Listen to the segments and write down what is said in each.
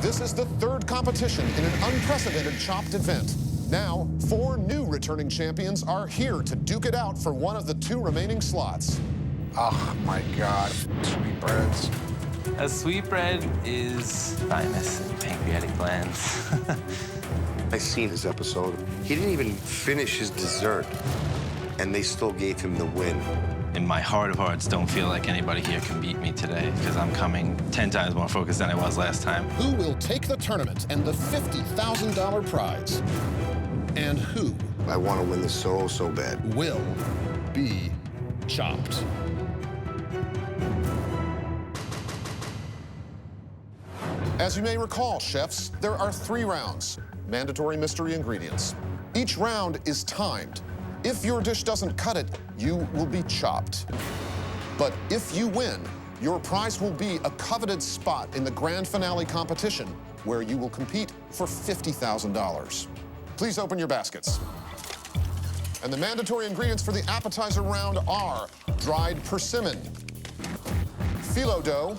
This is the third competition in an unprecedented chopped event. Now, 4 new returning champions are here to duke it out for one of the 2 remaining slots. Oh, my God. Sweetbreads. A sweetbread is thymus and pancreatic glands. I seen his episode. He didn't even finish his dessert, and they still gave him the win. In my heart of hearts, don't feel like anybody here can beat me today because I'm coming 10 times more focused than I was last time. Who will take the tournament and the $50,000 prize? And who I want to win this so bad. will be chopped? As you may recall, chefs, there are 3 rounds, mandatory mystery ingredients. Each round is timed. If your dish doesn't cut it, you will be chopped. But if you win, your prize will be a coveted spot in the grand finale competition where you will compete for $50,000. Please open your baskets. And the mandatory ingredients for the appetizer round are dried persimmon, phyllo dough,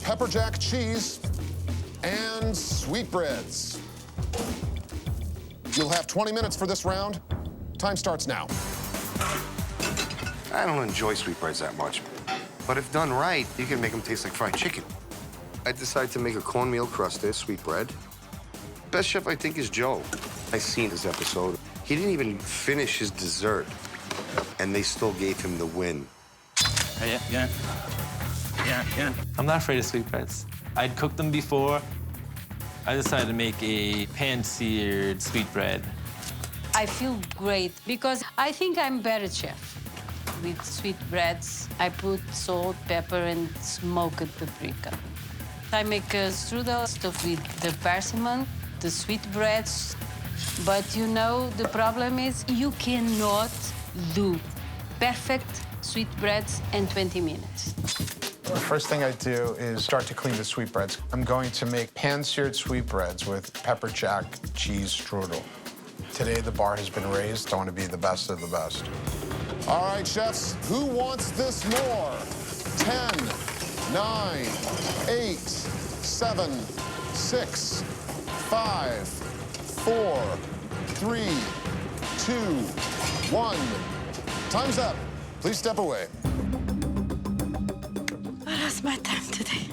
pepper jack cheese, and sweetbreads. You'll have 20 minutes for this round. Time starts now. I don't enjoy sweetbreads that much, but if done right, you can make them taste like fried chicken. I decided to make a cornmeal crusted sweetbread. Best chef, I think, is Joe. I seen his episode. He didn't even finish his dessert, and they still gave him the win. Yeah. I'm not afraid of sweetbreads. I'd cooked them before. I decided to make a pan-seared sweetbread. I feel great because I think I'm better chef. With sweetbreads, I put salt, pepper, and smoked paprika. I make a strudel stuffed with the persimmon, the sweetbreads. But you know, the problem is you cannot do perfect sweetbreads in 20 minutes. The first thing I do is start to clean the sweetbreads. I'm going to make pan-seared sweetbreads with pepper jack cheese strudel. Today, the bar has been raised. I want to be the best of the best. All right, chefs, who wants this more? 10, 9, 8, 7, 6, 5, 4, 3, 2, 1. Time's up. Please step away. I lost my time today.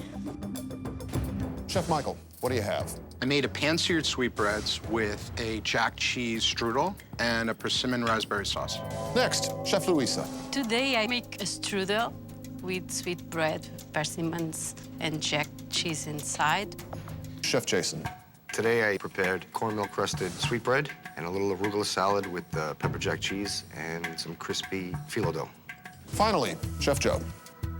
Chef Michael, what do you have? I made a pan-seared sweetbreads with a jack cheese strudel and a persimmon raspberry sauce. Next, Chef Luisa. Today, I make a strudel with sweetbread, persimmons, and jack cheese inside. Chef Jason. Today, I prepared cornmeal crusted sweetbread and a little arugula salad with pepper jack cheese and some crispy phyllo dough. Finally, Chef Joe.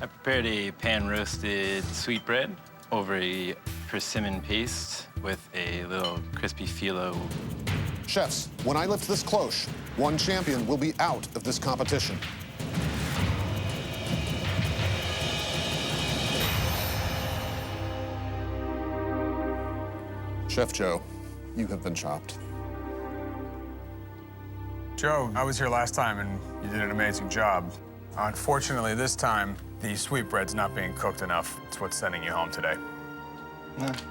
I prepared a pan-roasted sweetbread over a persimmon paste with a little crispy phyllo. Chefs, when I lift this cloche, one champion will be out of this competition. Chef Joe, you have been chopped. Joe, I was here last time, and you did an amazing job. Unfortunately, this time, the sweetbread's not being cooked enough. It's what's sending you home today.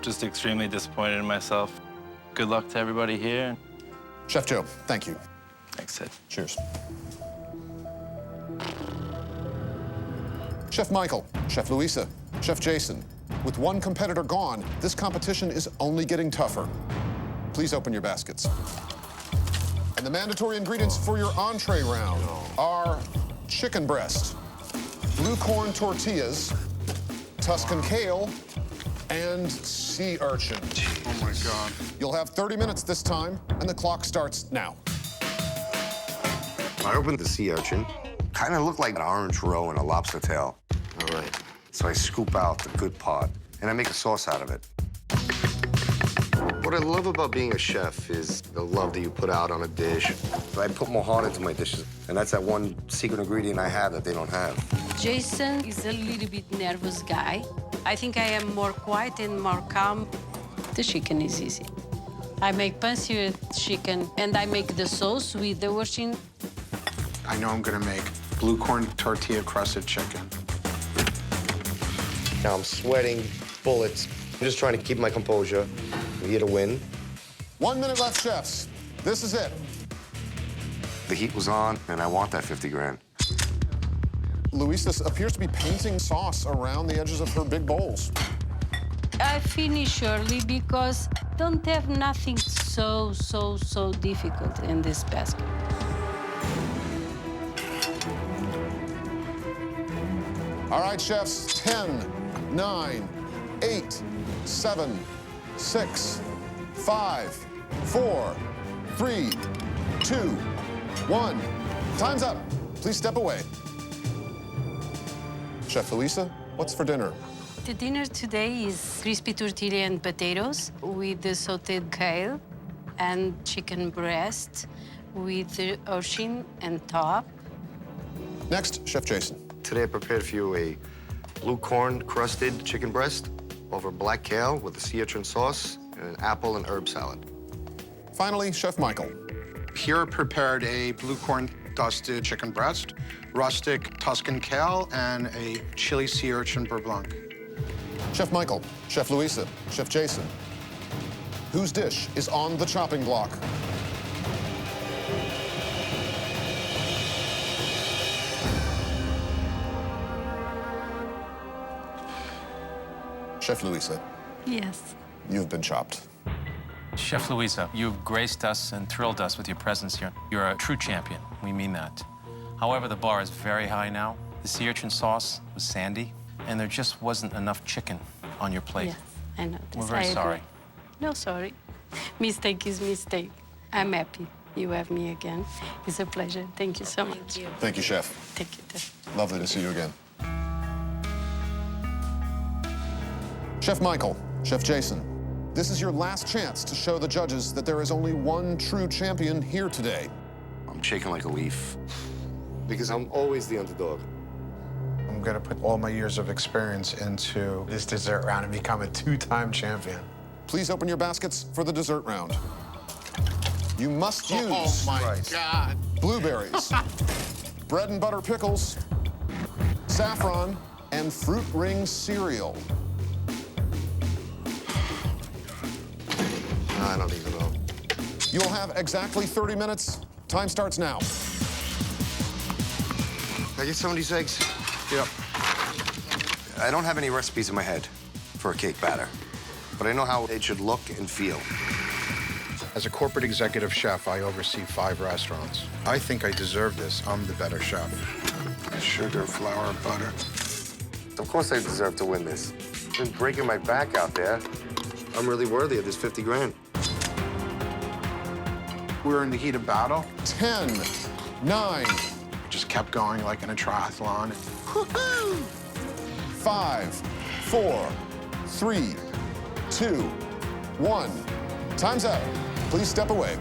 Just extremely disappointed in myself. Good luck to everybody here. Chef Joe, thank you. Thanks, Sid. Cheers. Chef Michael, Chef Luisa, Chef Jason. With one competitor gone, this competition is only getting tougher. Please open your baskets. And the mandatory ingredients for your entree round are chicken breast, blue corn tortillas, Tuscan kale, and sea urchin. Oh, my God. You'll have 30 minutes this time, and the clock starts now. I opened the sea urchin. Kind of looked like an orange roe and a lobster tail. All right. So I scoop out the good part, and I make a sauce out of it. What I love about being a chef is the love that you put out on a dish. I put more heart into my dishes, and that's that one secret ingredient I have that they don't have. Jason is a little bit nervous guy. I think I am more quiet and more calm. The chicken is easy. I make pan-seared chicken, and I make the sauce with the Urchin. I know I'm going to make blue corn tortilla crusted chicken. Now I'm sweating bullets. I'm just trying to keep my composure. We're here to win. 1 minute left, chefs. This is it. The heat was on, and I want that 50 grand. Luisa appears to be painting sauce around the edges of her big bowls. I finish early because don't have nothing so difficult in this basket. All right, chefs, 10, 9, 8, 7, 6, 5, 4, 3, 2, 1. Time's up. Please step away. Chef Luisa, what's for dinner? The dinner today is crispy tortilla and potatoes with the sauteed kale and chicken breast with the urchin and top. Next, Chef Jason. Today I prepared for you a blue corn crusted chicken breast over black kale with a sea urchin sauce and an apple and herb salad. Finally, Chef Michael. Here I prepared a blue corn dusted chicken breast, rustic Tuscan kale, and a chili sea urchin beurre blanc. Chef Michael, Chef Luisa, Chef Jason. Whose dish is on the chopping block? Chef Luisa, Yes. you've been chopped. Chef Luisa, you've graced us and thrilled us with your presence here. You're a true champion. We mean that. However, the bar is very high now. The sea urchin sauce was sandy, and there just wasn't enough chicken on your plate. Yes, I know this. We're very I agree. sorry. No, sorry. Mistake is mistake. I'm happy you have me again. It's a pleasure. Thank you so much. Thank you, Chef. Thank you. Lovely to see you again. Chef Michael, Chef Jason, this is your last chance to show the judges that there is only one true champion here today. I'm shaking like a leaf because I'm always the underdog. I'm gonna put all my years of experience into this dessert round and become a two-time champion. Please open your baskets for the dessert round. You must use Oh my God. blueberries, bread and butter pickles, saffron, and fruit ring cereal. I don't even know. You'll have exactly 30 minutes. Time starts now. Can I get some of these eggs? Yep. I don't have any recipes in my head for a cake batter, but I know how it should look and feel. As a corporate executive chef, I oversee 5 restaurants. I think I deserve this. I'm the better chef. Sugar, flour, butter. Of course I deserve to win this. I've been breaking my back out there. I'm really worthy of this 50 grand. We were in the heat of battle. 10, 9, Just kept going like in a triathlon. 5, 4, 3, 2, 1. Time's out. Please step away.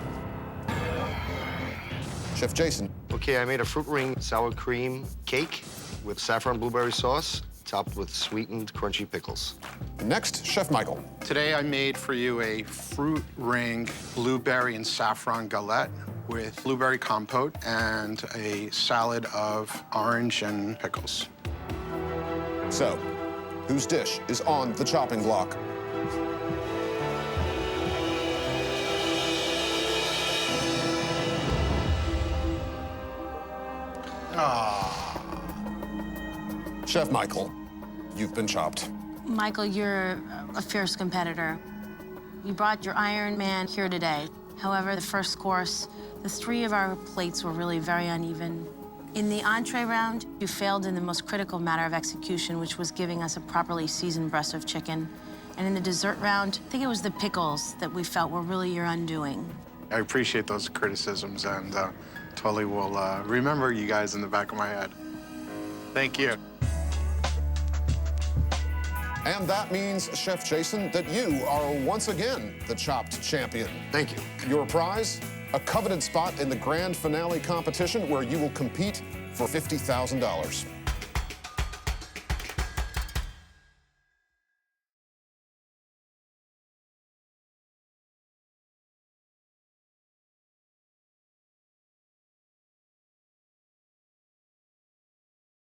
Chef Jason. Okay, I made a fruit ring sour cream cake with saffron blueberry sauce, topped with sweetened crunchy pickles. Next, Chef Michael. Today I made for you a fruit ring blueberry and saffron galette with blueberry compote and a salad of orange and pickles. So, whose dish is on the chopping block? Chef Michael, you've been chopped. Michael, you're a fierce competitor. You brought your Iron Man here today. However, the first course, the 3 of our plates were really very uneven. In the entree round, you failed in the most critical matter of execution, which was giving us a properly seasoned breast of chicken. And in the dessert round, I think it was the pickles that we felt were really your undoing. I appreciate those criticisms and totally will remember you guys in the back of my head. Thank you. And that means, Chef Jason, that you are once again the chopped champion. Thank you. Your prize, a coveted spot in the grand finale competition where you will compete for $50,000.